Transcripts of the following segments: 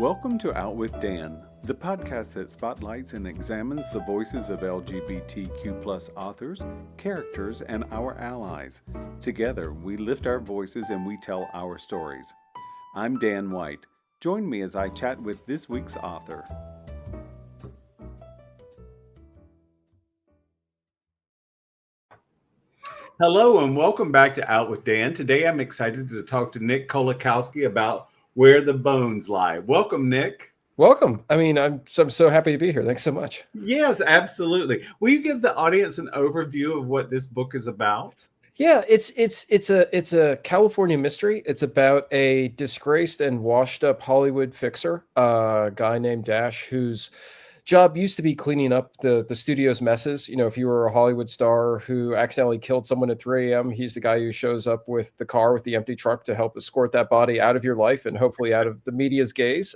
Welcome to Out with Dan, the podcast that spotlights and examines the voices of LGBTQ+ authors, characters, and our allies. Together, we lift our voices and we tell our stories. I'm Dan White. Join me as I chat with this week's author. Hello and welcome back to Out with Dan. Today I'm excited to talk to Nick Kolakowski about Where the Bones Lie. Welcome, Nick. Welcome. I'm so happy to be here. Thanks so much. Yes, absolutely. Will you give the audience an overview of what this book is about? Yeah, it's a California mystery. It's about a disgraced and washed up Hollywood fixer, a guy named Dash, whose job used to be cleaning up the studio's messes. You know, if you were a Hollywood star who accidentally killed someone at 3 a.m., he's the guy who shows up with the car with the empty trunk to help escort that body out of your life and hopefully out of the media's gaze.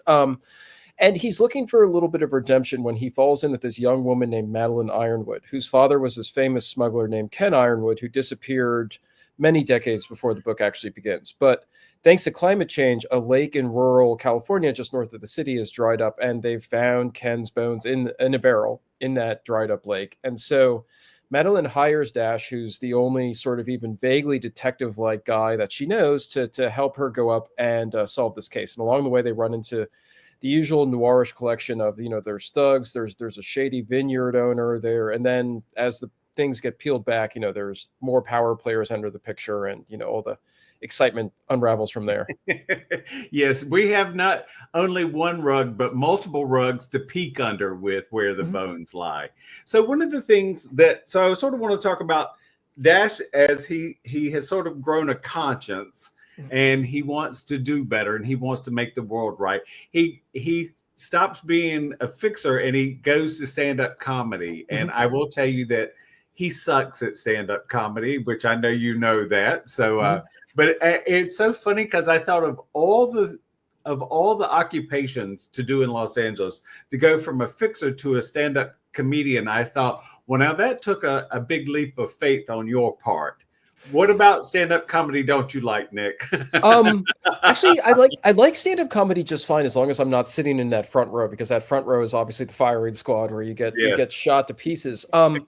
And he's looking for a little bit of redemption when he falls in with this young woman named Madeline Ironwood, whose father was this famous smuggler named Ken Ironwood, who disappeared many decades before the book actually begins. But thanks to climate change, a lake in rural California just north of the city is dried up, and they've found Ken's bones in a barrel in that dried up lake. And so Madeline hires Dash, who's the only sort of even vaguely detective-like guy that she knows, to help her go up and solve this case. And along the way, they run into the usual noirish collection of, you know, there's thugs, there's a shady vineyard owner there, and then as the things get peeled back, you know, there's more power players enter the picture, and, you know, all the excitement unravels from there. Yes, we have not only one rug, but multiple rugs to peek under with Where the Bones Lie. So one of the things so I sort of want to talk about Dash as he has sort of grown a conscience, and he wants to do better, and he wants to make the world right. He stops being a fixer and he goes to stand-up comedy. And I will tell you that he sucks at stand-up comedy, which I know you know that. So, but it's so funny because I thought of all the occupations to do in Los Angeles, to go from a fixer to a stand-up comedian. I thought, well, now that took a big leap of faith on your part. What about stand-up comedy don't you like, Nick? Actually, I like stand-up comedy just fine, as long as I'm not sitting in that front row, because that front row is obviously the firing squad where you get shot to pieces. And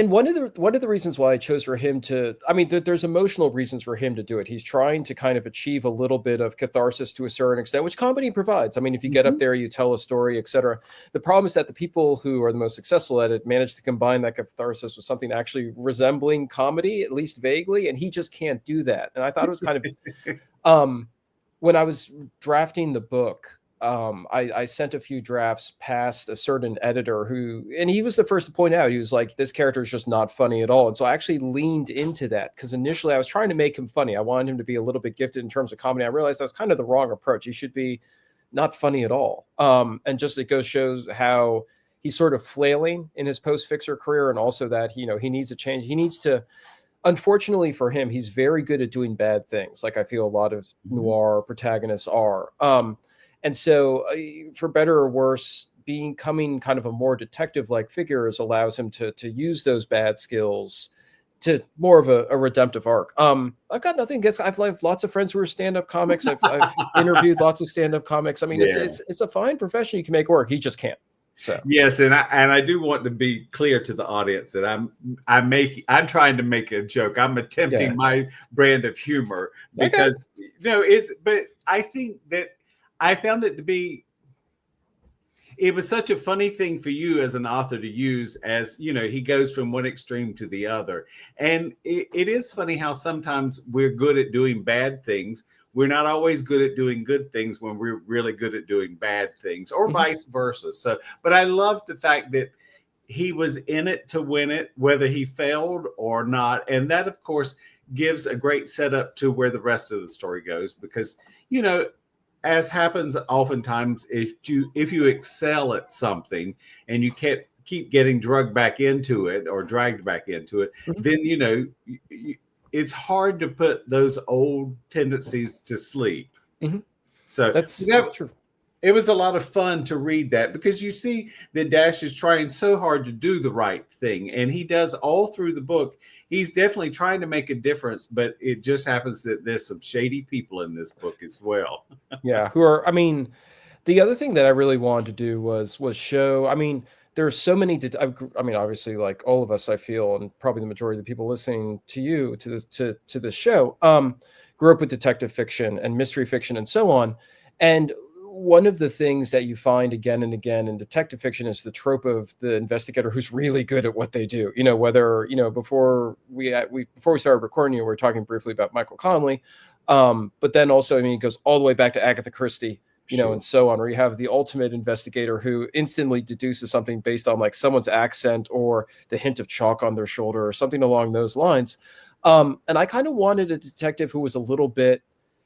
one of the reasons why I chose for him to, there's emotional reasons for him to do it. He's trying to kind of achieve a little bit of catharsis to a certain extent, which comedy provides. If you get up there, you tell a story, etc. The problem is that the people who are the most successful at it manage to combine that catharsis with something actually resembling comedy, at least vaguely, and he just can't do that. And I thought it was kind of when I was drafting the book, I sent a few drafts past a certain editor and he was the first to point out, he was like, this character is just not funny at all. And so I actually leaned into that, because initially I was trying to make him funny. I wanted him to be a little bit gifted in terms of comedy. I realized that was kind of the wrong approach. He should be not funny at all. And just it shows how he's sort of flailing in his post-fixer career, and also that he needs a change. He needs to, unfortunately for him, he's very good at doing bad things, like I feel a lot of noir protagonists are. And so for better or worse, becoming kind of a more detective-like figure allows him to use those bad skills to more of a redemptive arc. I've got nothing against, I've lots of friends who are stand-up comics. I've interviewed lots of stand-up comics. It's a fine profession. You can make work. He just can't. So. Yes, and I do want to be clear to the audience that I'm trying to make a joke. I'm attempting my brand of humor, because but I think that I found it to be, it was such a funny thing for you as an author to use, as he goes from one extreme to the other. And it is funny how sometimes we're good at doing bad things. We're not always good at doing good things when we're really good at doing bad things, or vice versa. So, but I love the fact that he was in it to win it, whether he failed or not. And that, of course, gives a great setup to where the rest of the story goes, because, as happens oftentimes, if you excel at something and you can't keep getting dragged back into it, then, it's hard to put those old tendencies to sleep. So that's true. It was a lot of fun to read that, because you see that Dash is trying so hard to do the right thing, and he does all through the book. He's definitely trying to make a difference, but it just happens that there's some shady people in this book as well. Yeah, who are, The other thing that I really wanted to do was show, I mean, there's so many, I mean, obviously, like all of us, I feel, and probably the majority of the people listening to you, to this show, grew up with detective fiction and mystery fiction and so on. And one of the things that you find again and again in detective fiction is the trope of the investigator who's really good at what they do. You know, whether, you know, before we started recording, we were talking briefly about Michael Connelly, but then also, I mean, it goes all the way back to Agatha Christie, you know, and so on, where you have the ultimate investigator who instantly deduces something based on like someone's accent or the hint of chalk on their shoulder or something along those lines. And I kind of wanted a detective who was a little bit,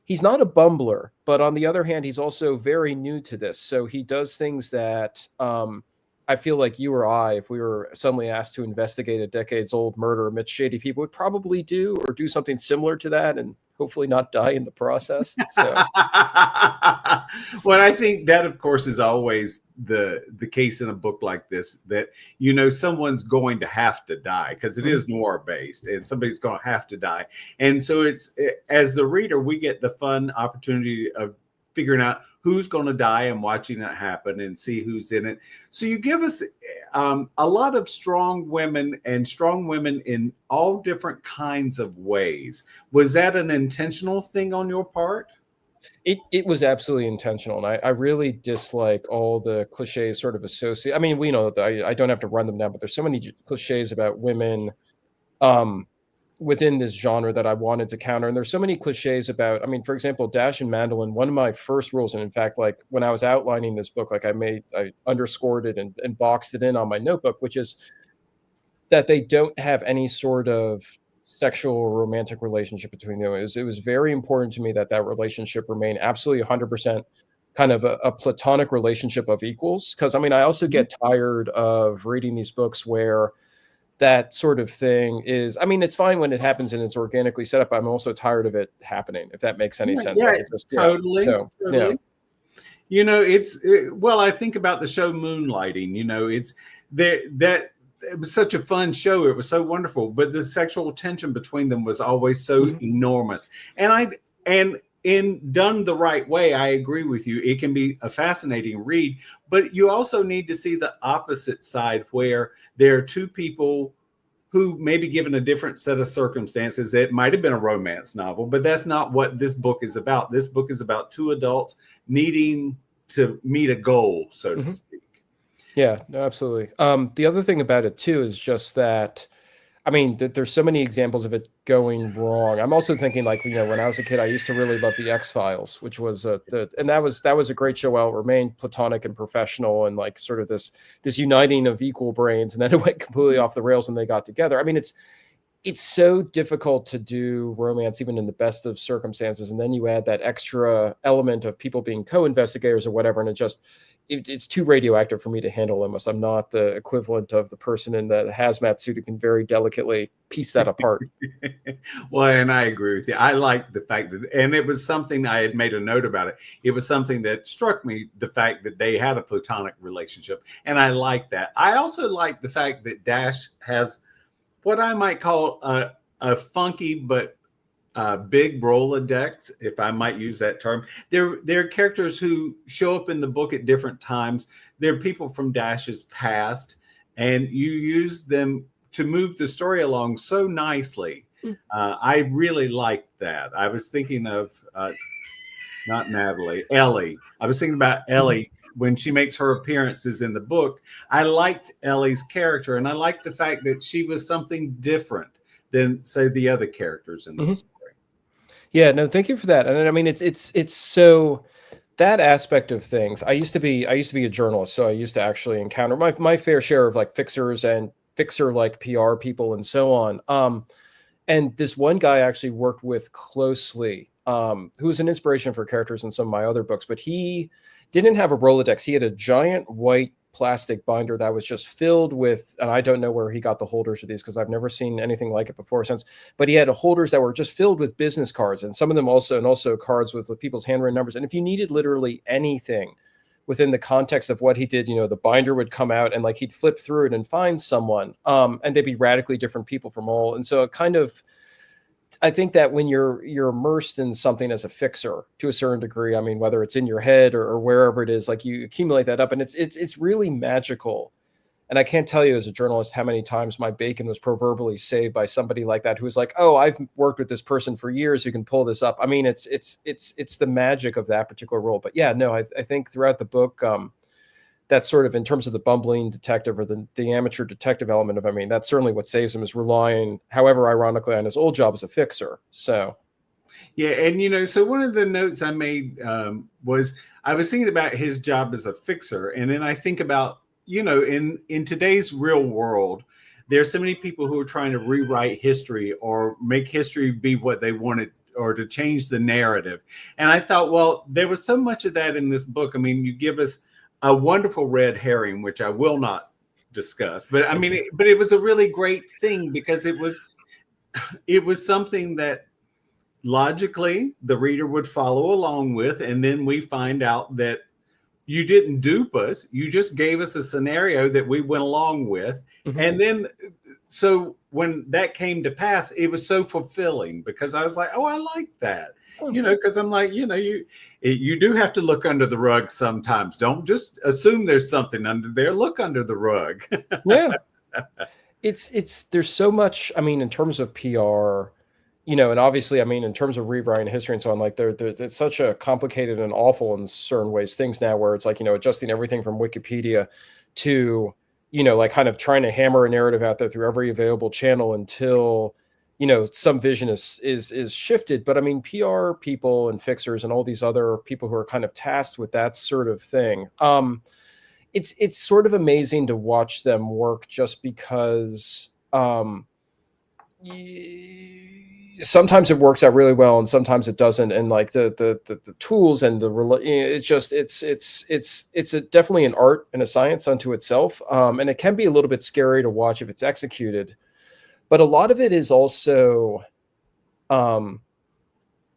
he's not a bumbler, but on the other hand, he's also very new to this. So he does things that I feel like you or I, if we were suddenly asked to investigate a decades old murder amidst shady people, would probably do, or do something similar to that, and hopefully not die in the process. So. Well, I think that, of course, is always the case in a book like this, that, you know, someone's going to have to die because it is noir based and somebody's going to have to die. And so as the reader, we get the fun opportunity of figuring out who's going to die and watching it happen and see who's in it. So you give us a lot of strong women in all different kinds of ways. Was that an intentional thing on your part? It was absolutely intentional. And I really dislike all the cliches sort of associated. I mean, we know that I don't have to run them down, but there's so many cliches about women within this genre that I wanted to counter. And there's so many cliches about, I mean, for example, Dash and Madeline, one of my first rules, and in fact, like when I was outlining this book, like I underscored it and boxed it in on my notebook, which is that they don't have any sort of sexual or romantic relationship between them. It was very important to me that relationship remain absolutely 100% kind of a platonic relationship of equals. Because I mean, I also get tired of reading these books where that sort of thing is, I mean, it's fine when it happens and it's organically set up. I'm also tired of it happening, if that makes any sense. Yeah, like totally. Yeah. You know, well, I think about the show Moonlighting, you know, it was such a fun show. It was so wonderful, but the sexual tension between them was always so enormous. And in done the right way, I agree with you. It can be a fascinating read, but you also need to see the opposite side where there are two people who may be given a different set of circumstances. It might have been a romance novel, but that's not what this book is about. This book is about two adults needing to meet a goal, so to speak. Yeah, no, absolutely. The other thing about it too is just that, I mean, there's so many examples of it going wrong. I'm also thinking, like, you know, when I was a kid, I used to really love the X-Files, which was and that was a great show while it remained platonic and professional and like sort of this uniting of equal brains, and then it went completely off the rails when they got together. I mean, it's so difficult to do romance even in the best of circumstances, and then you add that extra element of people being co-investigators or whatever, and it's too radioactive for me to handle unless I'm not the equivalent of the person in the hazmat suit who can very delicately piece that apart. Well, and I agree with you. I like the fact that, and it was something I had made a note about it. It was something that struck me, the fact that they had a platonic relationship. And I like that. I also like the fact that Dash has what I might call a funky, but big Rolodex, if I might use that term. They're characters who show up in the book at different times. They're people from Dash's past, and you use them to move the story along so nicely. I really liked that. I was thinking of not Natalie, Ellie. I was thinking about Ellie when she makes her appearances in the book. I liked Ellie's character, and I liked the fact that she was something different than, say, the other characters in the story. Yeah, no, thank you for that. And I mean, it's so that aspect of things. I used to be a journalist, so I used to actually encounter my fair share of like fixers and fixer like PR people and so on. And this one guy I actually worked with closely, who was an inspiration for characters in some of my other books, but he didn't have a Rolodex. He had a giant white plastic binder that was just filled with, and I don't know where he got the holders of these because I've never seen anything like it before since, but he had holders that were just filled with business cards, and some of them also cards with people's handwritten numbers. And if you needed literally anything within the context of what he did, you know, the binder would come out and like he'd flip through it and find someone, and they'd be radically different people from all. And so it kind of, I think that when you're immersed in something as a fixer to a certain degree, I mean, whether it's in your head or wherever it is, like you accumulate that up, and it's really magical. And I can't tell you as a journalist how many times my bacon was proverbially saved by somebody like that who was like, "Oh, I've worked with this person for years who can pull this up." I mean, it's the magic of that particular role. But yeah, no, I think throughout the book, that's sort of in terms of the bumbling detective or the amateur detective element of, I mean, that's certainly what saves him, is relying, however ironically, on his old job as a fixer. So. Yeah, and so one of the notes I made was I was thinking about his job as a fixer, and then I think about, in today's real world, there's so many people who are trying to rewrite history or make history be what they wanted, or to change the narrative. And I thought, well, there was so much of that in this book. I mean, you give us a wonderful red herring, which I will not discuss, but I mean, but it was a really great thing because it was something that logically the reader would follow along with. And then we find out that you didn't dupe us. You just gave us a scenario that we went along with. Mm-hmm. And then, so when that came to pass, it was so fulfilling because I was like, oh, I like that. Because I'm like, you do have to look under the rug sometimes. Don't just assume there's something under there. Look under the rug. Yeah. There's so much, I mean, in terms of PR, and obviously, I mean, in terms of rewriting history and so on, like it's such a complicated and awful in certain ways things now where it's like, adjusting everything from Wikipedia to, like kind of trying to hammer a narrative out there through every available channel until, some vision is shifted. But I mean, PR people and fixers and all these other people who are kind of tasked with that sort of thing. It's sort of amazing to watch them work just because, sometimes it works out really well and sometimes it doesn't, and like the tools and it's definitely an art and a science unto itself, and it can be a little bit scary to watch if it's executed, but a lot of it is also and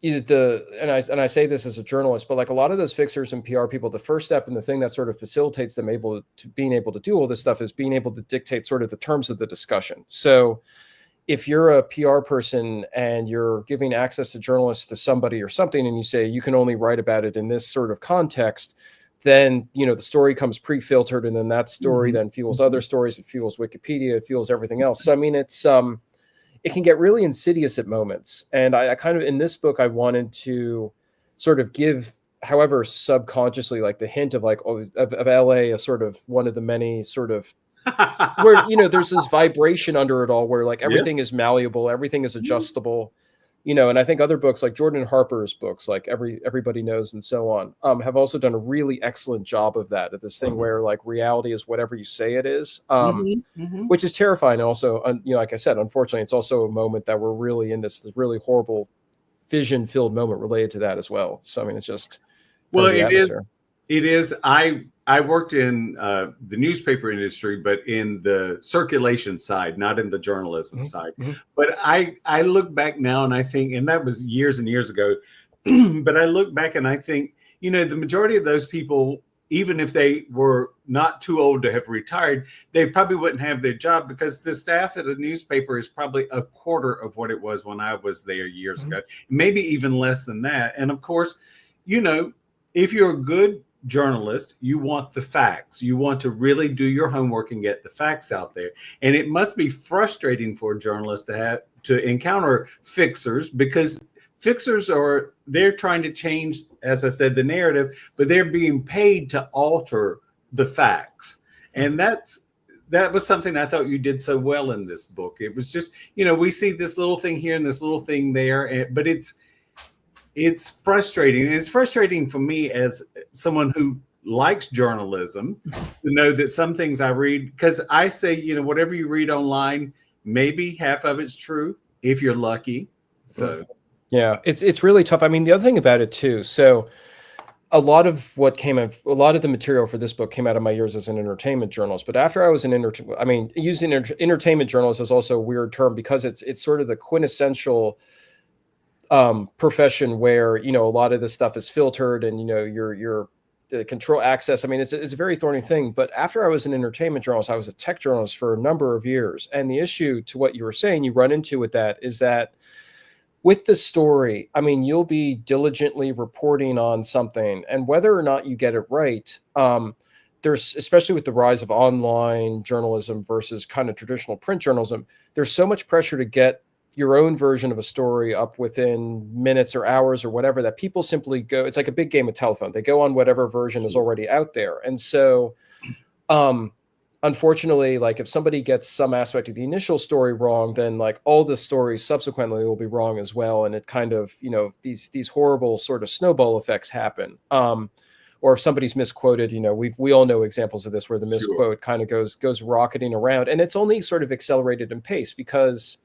I say this as a journalist, but like a lot of those fixers and PR people, the first step and the thing that sort of facilitates them being able to do all this stuff is being able to dictate sort of the terms of the discussion. So if you're a PR person and you're giving access to journalists to somebody or something, and you say you can only write about it in this sort of context, then, the story comes pre-filtered, and then that story then fuels other stories. It fuels Wikipedia. It fuels everything else. So, I mean, it can get really insidious at moments. And I kind of, in this book, I wanted to sort of give, however, subconsciously, like the hint of like, of LA as sort of one of the many sort of, where there's this vibration under it all where like everything is malleable, everything is adjustable, and I think other books like Jordan Harper's books like Everybody Knows and so on have also done a really excellent job of that, at this thing where like reality is whatever you say it is, which is terrifying. Also, like I said, unfortunately it's also a moment that we're really in this really horrible vision filled moment related to that as well. So I mean, it's just, well, it is. I worked in the newspaper industry, but in the circulation side, not in the journalism side. But I look back now and I think, and that was years and years ago, but I look back and I think, the majority of those people, even if they were not too old to have retired, they probably wouldn't have their job because the staff at a newspaper is probably a quarter of what it was when I was there years ago, maybe even less than that. And of course, if you're a good journalist, you want the facts. You want to really do your homework and get the facts out there. And it must be frustrating for a journalist to encounter fixers, because fixers they're trying to change, as I said, the narrative, but they're being paid to alter the facts. And that was something I thought you did so well in this book. It was just, we see this little thing here and this little thing there, but it's frustrating. And it's frustrating for me as someone who likes journalism to know that some things I read, because I say, whatever you read online, maybe half of it's true if you're lucky. So, yeah, it's really tough. I mean, the other thing about it too. So a lot of the material for this book came out of my years as an entertainment journalist. But after I was using entertainment journalist is also a weird term because it's sort of the quintessential profession where a lot of this stuff is filtered and your control access. I mean, it's a very thorny thing. But after I was an entertainment journalist, I was a tech journalist for a number of years. And the issue to what you were saying, you run into with that is that with the story, I mean, you'll be diligently reporting on something, and whether or not you get it right, there's, especially with the rise of online journalism versus kind of traditional print journalism, there's so much pressure to get your own version of a story up within minutes or hours or whatever, that people simply go, it's like a big game of telephone. They go on whatever version is already out there. And so, unfortunately, like if somebody gets some aspect of the initial story wrong, then like all the stories subsequently will be wrong as well. And it kind of, you know, these horrible sort of snowball effects happen. Or if somebody's misquoted, you know, we all know examples of this where the misquote kind of goes rocketing around, and it's only sort of accelerated in pace because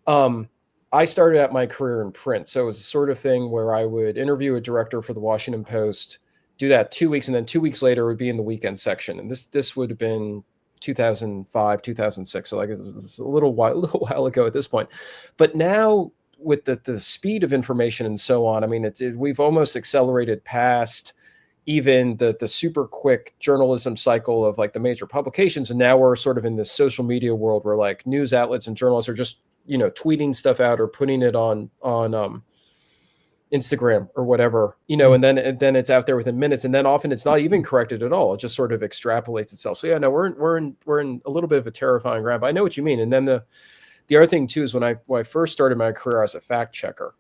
I started out my career in print. So it was a sort of thing where I would interview a director for the Washington Post, do that 2 weeks, and then 2 weeks later it would be in the weekend section. And this would have been 2005, 2006. So like it's a little while ago at this point. But now with the speed of information and so on, I mean, we've almost accelerated past even the super quick journalism cycle of like the major publications. And now we're sort of in this social media world where like news outlets and journalists are just, you know, tweeting stuff out or putting it on Instagram or whatever, you know, and then it's out there within minutes. And then often it's not even corrected at all. It just sort of extrapolates itself. So yeah, no, we're in a little bit of a terrifying ground, but I know what you mean. And then the other thing too, is when I first started my career as a fact checker,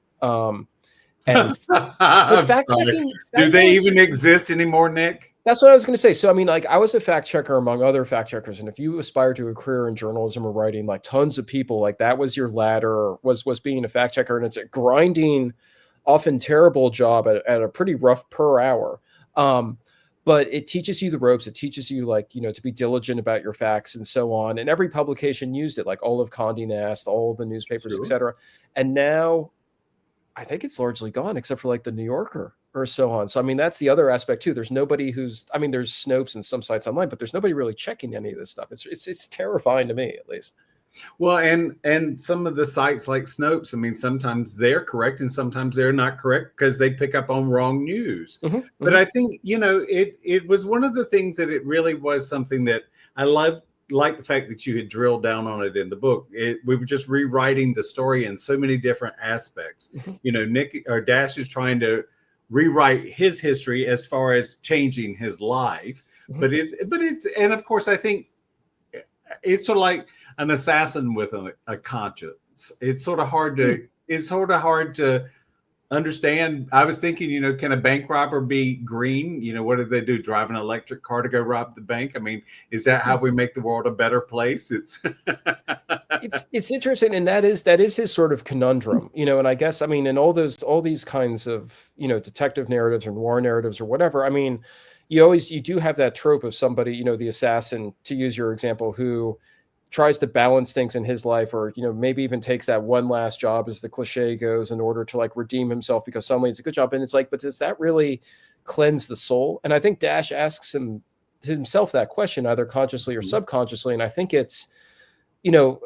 and fact checking, do they even exist anymore, Nick? That's what I was going to say. So, I mean, like I was a fact checker among other fact checkers. And if you aspire to a career in journalism or writing, like tons of people, like that was your ladder, was being a fact checker. And it's a grinding, often terrible job at a pretty rough per hour. But it teaches you the ropes. It teaches you, like, you know, to be diligent about your facts and so on. And every publication used it, like all of Condé Nast, all the newspapers, et cetera. And now I think it's largely gone except for like the New Yorker or so on. So, I mean, that's the other aspect too. There's nobody there's Snopes and some sites online, but there's nobody really checking any of this stuff. It's terrifying to me, at least. Well, and some of the sites like Snopes, I mean, sometimes they're correct and sometimes they're not correct because they pick up on wrong news. Mm-hmm, but I think, you know, it was one of the things that it really was something that I loved, like the fact that you had drilled down on it in the book. We were just rewriting the story in so many different aspects. Mm-hmm. You know, Nick or Dash is trying to rewrite his history as far as changing his life. Mm-hmm. But it's, and of course, I think it's sort of like an assassin with a conscience. It's sort of hard to understand. I was thinking, you know, can a bank robber be green? You know, what did they do? Drive an electric car to go rob the bank? I mean, is that how we make the world a better place? It's interesting, and that is his sort of conundrum, you know. And I guess, I mean, in all these kinds of, you know, detective narratives or noir narratives or whatever, I mean, you do have that trope of somebody, you know, the assassin, to use your example, who tries to balance things in his life, or, you know, maybe even takes that one last job, as the cliche goes, in order to like redeem himself because suddenly it's a good job. And it's like, but does that really cleanse the soul? And I think Dash asks himself that question, either consciously or subconsciously. And I think it's, you know,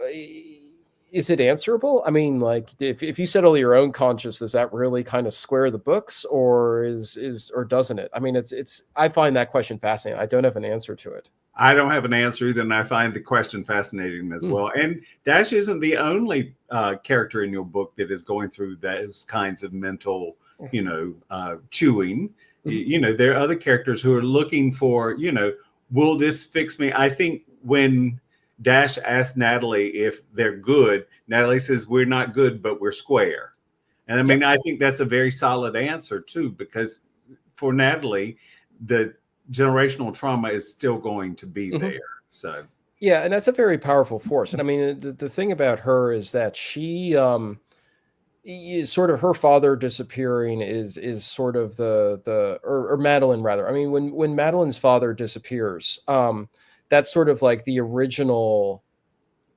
is it answerable? I mean, like if you settle your own conscience, does that really kind of square the books, or or doesn't it? I mean, I find that question fascinating. I don't have an answer to it. I don't have an answer either, and I find the question fascinating as well. And Dash isn't the only character in your book that is going through those kinds of mental, you know, chewing. You know, there are other characters who are looking for, you know, will this fix me? I think when Dash asks Natalie if they're good, Natalie says, we're not good, but we're square. And I mean, I think that's a very solid answer too, because for Natalie, the generational trauma is still going to be there. So yeah, and that's a very powerful force. And I mean, the thing about her is that she sort of, her father disappearing is sort of or Madeline rather. I mean, when Madeline's father disappears, that's sort of like the original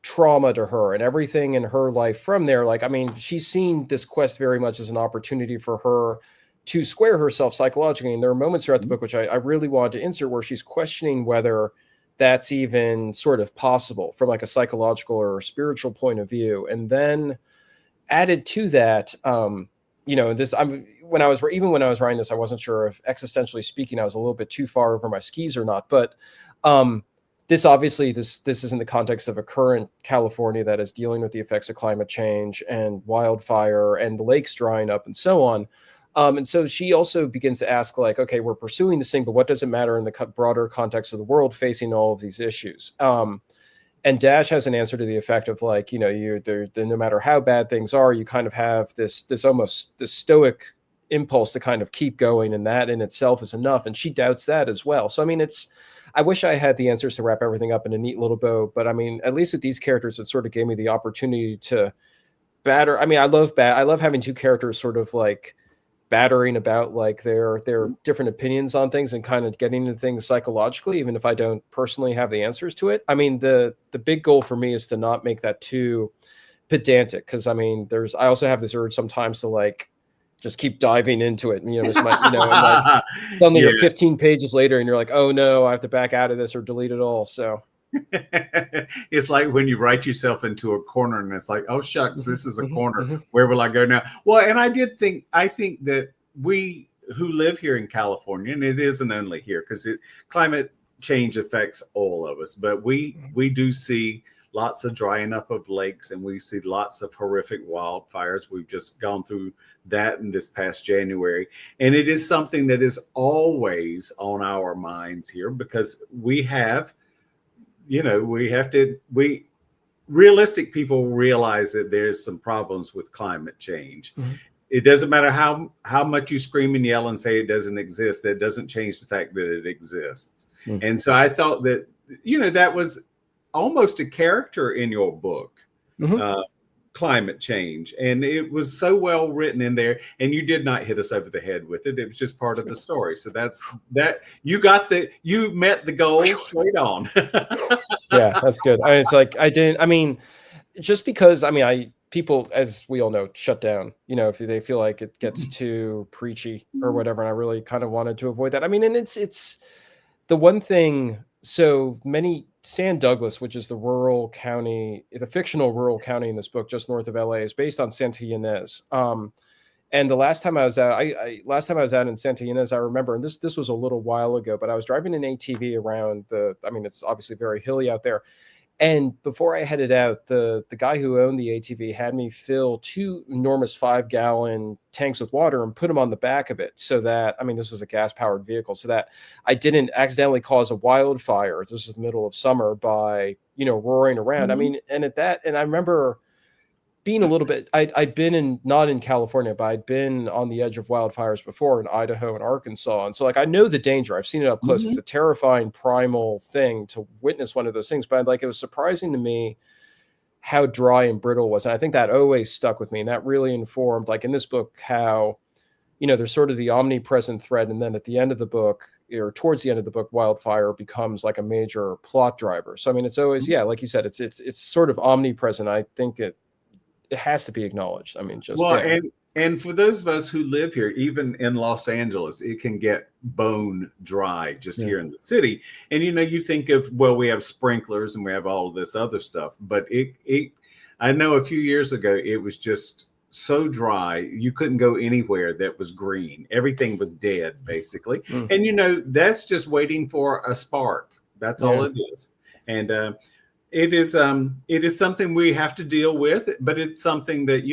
trauma to her, and everything in her life from there. Like, I mean, she's seen this quest very much as an opportunity for her to square herself psychologically. And there are moments throughout the book, which I really wanted to insert, where she's questioning whether that's even sort of possible from like a psychological or spiritual point of view. And then added to that, you know, when I was writing this, I wasn't sure if existentially speaking, I was a little bit too far over my skis or not, but this obviously this is in the context of a current California that is dealing with the effects of climate change and wildfire and the lakes drying up and so on. And so she also begins to ask, like, okay, we're pursuing this thing, but what does it matter in the broader context of the world facing all of these issues? And Dash has an answer to the effect of, like, you know, no matter how bad things are, you kind of have this almost this stoic impulse to kind of keep going, and that in itself is enough. And she doubts that as well. So I mean, I wish I had the answers to wrap everything up in a neat little bow, but I mean, at least with these characters, it sort of gave me the opportunity to batter. I mean, I love having two characters sort of like battering about like their different opinions on things and kind of getting into things psychologically, even if I don't personally have the answers to it. I mean, the big goal for me is to not make that too pedantic, because I mean, I also have this urge sometimes to like just keep diving into it. And, you know, and like suddenly you're 15 pages later and you're like, oh no, I have to back out of this or delete it all. So it's like when you write yourself into a corner and it's like, oh shucks, this is a corner. Where will I go now? Well, and I think that we who live here in California, and it isn't only here, because climate change affects all of us, but we do see lots of drying up of lakes, and we see lots of horrific wildfires. We've just gone through that in this past January. And it is something that is always on our minds here, because we have, you know, realistic people realize that there's some problems with climate change. It doesn't matter how much you scream and yell and say it doesn't exist. That doesn't change the fact that it exists. And so I thought that, you know, that was almost a character in your book, climate change. And it was so well written in there, and you did not hit us over the head with it. It was just part of the story. So you met the goal straight on. Yeah, that's good. It's like, just because, people, as we all know, shut down, you know, if they feel like it gets too preachy or whatever. And I really kind of wanted to avoid that. I mean, and it's the one thing. So San Douglas, which is the fictional rural county in this book, just north of LA, is based on Santa Ynez. And the last time I was out, in Santa Ynez, I remember, and this was a little while ago, but I was driving an ATV around it's obviously very hilly out there. And before I headed out, the guy who owned the ATV had me fill 2 enormous 5-gallon tanks with water and put them on the back of it, so that, this was a gas-powered vehicle, so that I didn't accidentally cause a wildfire. This is the middle of summer by, roaring around. And I remember being a little bit, I'd been not in California, but I'd been on the edge of wildfires before in Idaho and Arkansas. And so like, I know the danger. I've seen it up close. It's a terrifying primal thing to witness one of those things, but like, it was surprising to me how dry and brittle it was. And I think that always stuck with me. And that really informed, like in this book, how, there's sort of the omnipresent threat. And then at the end of the book, or towards the end of the book, wildfire becomes like a major plot driver. So, it's always, like you said, it's sort of omnipresent. I think it has to be acknowledged. And for those of us who live here, even in Los Angeles, it can get bone dry just here in the city. And you think of, well, we have sprinklers and we have all of this other stuff, but I know a few years ago it was just so dry you couldn't go anywhere that was green. Everything was dead, basically. And that's just waiting for a spark. That's all it is. And it is something we have to deal with, but it's something that,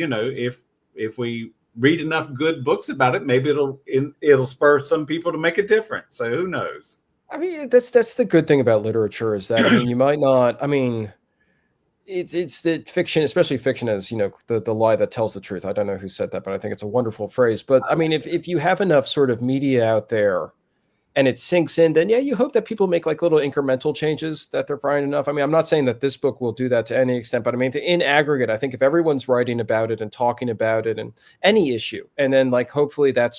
if we read enough good books about it, maybe it'll spur some people to make a difference. So who knows? That's the good thing about literature, is that, you might not, it's the fiction, especially fiction, is, the lie that tells the truth. I don't know who said that, but I think it's a wonderful phrase. But if you have enough sort of media out there and it sinks in, then you hope that people make like little incremental changes, that they're fine enough. I'm not saying that this book will do that to any extent, but in aggregate, I think if everyone's writing about it and talking about it and any issue, and then like, hopefully that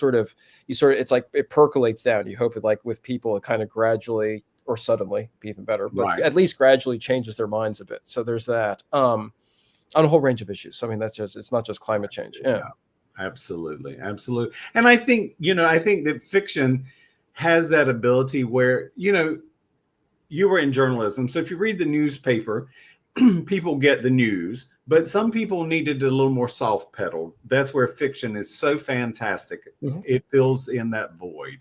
it's like it percolates down. You hope it, like with people, it kind of gradually or suddenly, be even better, but at least gradually changes their minds a bit. So there's that on a whole range of issues. So, it's not just climate change. Yeah. Absolutely. And I think that fiction has that ability where, you were in journalism. So if you read the newspaper, people get the news, but some people needed a little more soft pedal. That's where fiction is so fantastic. It fills in that void.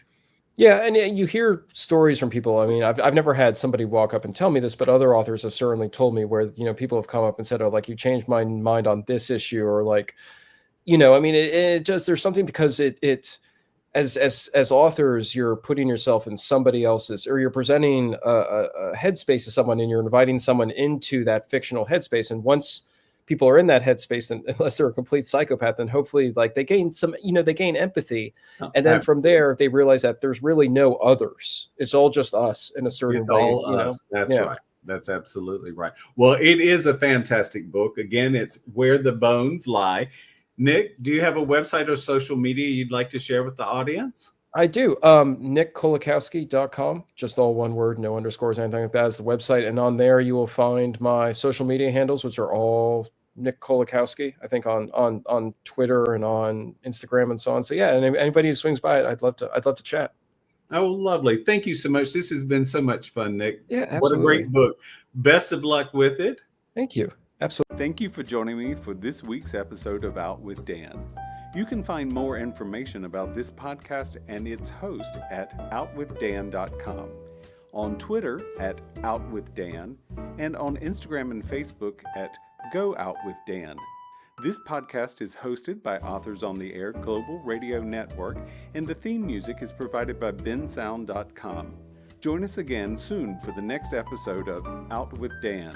Yeah, and you hear stories from people. I mean, I've never had somebody walk up and tell me this, but other authors have certainly told me where, people have come up and said, "Oh, like you changed my mind on this issue," or like, I mean, it just, there's something, because it as authors, you're putting yourself in somebody else's, or you're presenting a headspace to someone, and you're inviting someone into that fictional headspace. And once people are in that headspace, and unless they're a complete psychopath, then hopefully like they gain some, they gain empathy. And then from there, they realize that there's really no others. It's all just us in a certain way. All us. That's right. That's absolutely right. Well, it is a fantastic book. Again, it's Where the Bones Lie. Nick, do you have a website or social media you'd like to share with the audience? I do. NickKolakowski.com, just all one word, no underscores, anything like that is the website. And on there, you will find my social media handles, which are all Nick Kolakowski, I think on Twitter and on Instagram and so on. So yeah, and anybody who swings by it, I'd love to chat. Oh, lovely. Thank you so much. This has been so much fun, Nick. Yeah, absolutely. What a great book. Best of luck with it. Thank you. Absolutely. Thank you for joining me for this week's episode of Out with Dan. You can find more information about this podcast and its host at OutWithDan.com, on Twitter at OutWithDan, and on Instagram and Facebook at GoOutWithDan. This podcast is hosted by Authors on the Air Global Radio Network, and the theme music is provided by bensound.com. Join us again soon for the next episode of Out with Dan.